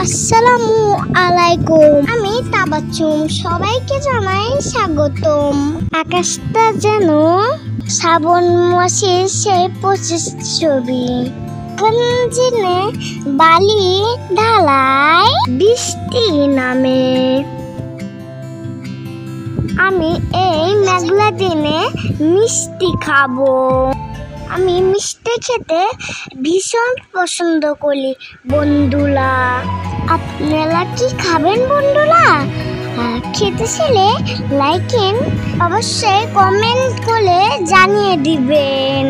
আসসালামু আলাইকুম। আমি তাবাচ্চুম, সবাইকে জানাই স্বাগতম। আকাশটা যেন শ্রাবণ মাসের সেই 25 ছবি। গঞ্জিনে বালি ঢালায় বৃষ্টি নামে। আমি এই মেঘলা দিনে মিষ্টি খাবো। আমি মিষ্টি খেতে ভীষণ পছন্দ করি বন্ধুরা। আপনারা কি খাবেন বন্ধুরা? খেতে চাইলে লাইক অবশ্যই কমেন্ট করে জানিয়ে দিবেন।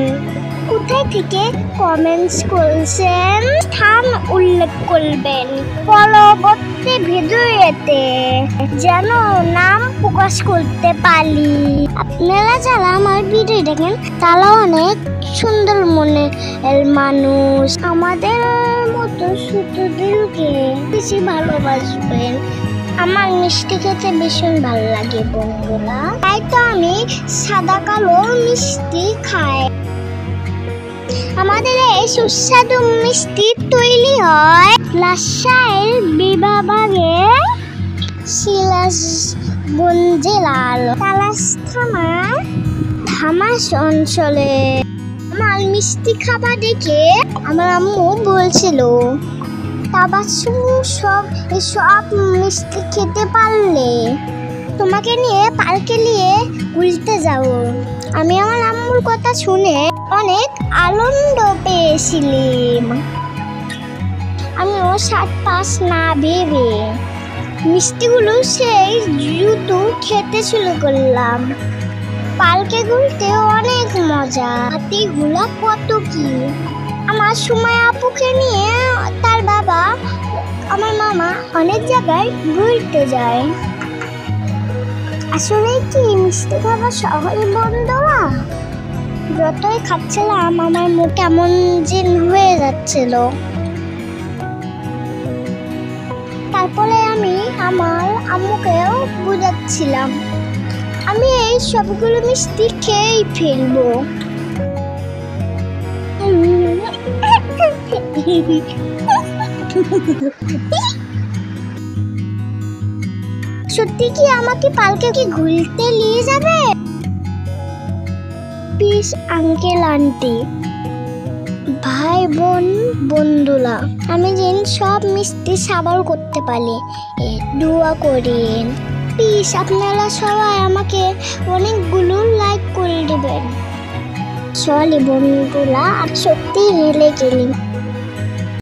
কোথায় থেকে কমেন্টস করছেন স্থান উল্লেখ করবেন পরবর্তী ভিডিওতে, যেন নাম প্রকাশ করতে পারি। আপনারা যারা আমার ভিডিও দেখেন তারা অনেক সুন্দর মনের মানুষ। আমাদের মতো ছোটদেরকে বেশি ভালোবাসবেন। আমার মিষ্টি খেতে ভীষণ ভালো লাগে বন্ধুরা, তাই তো আমি সাদা কালো মিষ্টি খাই। আমাদের এই সুস্বাদু মিষ্টি তৈরি হয় রাজশাহীর বিভাগে সিরাজগঞ্জ জেলার তালাশ থানার ধামাস অঞ্চলে। আমার মিষ্টি খাবার দেখে আমার আম্মু বলছিল, তাবাচ্চুম সব মিষ্টি খেতে পারলে তোমাকে নিয়ে পার্কে নিয়ে ঘুরতে যাব। আমি আমার আম্মুর কথা শুনে অনেক আনন্দ পেয়েছিলাম। আমিও 7-5 না ভেবে মিষ্টিগুলো সেই দ্রুত খেতে শুরু করলাম। পার্কে ঘুরতে অনেক মজা, হাতিগুলা কত কি। আমার সময় আপুকে নিয়ে তার বাবা আমার মামা অনেক জায়গায় ঘুরতে যায়। আসলে কি মিষ্টি খাওয়া সহজ বন্ধুরা? যতই খাচ্ছিলাম আমার মুখ কেমন জিন হয়ে যাচ্ছিল। তারপরে আমি আমার আম্মুকেও বুঝাচ্ছিলাম আমি এই সবগুলো মিষ্টি খেয়েই ফেলবো। সত্যি কি আমাকে পার্কে কি ঘুরতে নিয়ে যাবে? প্লিজ আঙ্কেল আন্টি, ভাই বোন বন্ধুরা, আমি যেন সব মিষ্টি সাবার করতে পারি দোয়া করেন। প্লিজ আপনারা সবাই আমাকে অনেকগুলো লাইক করে দেবেন। সরি বন্ধুরা, সত্যি হেলে গেলি।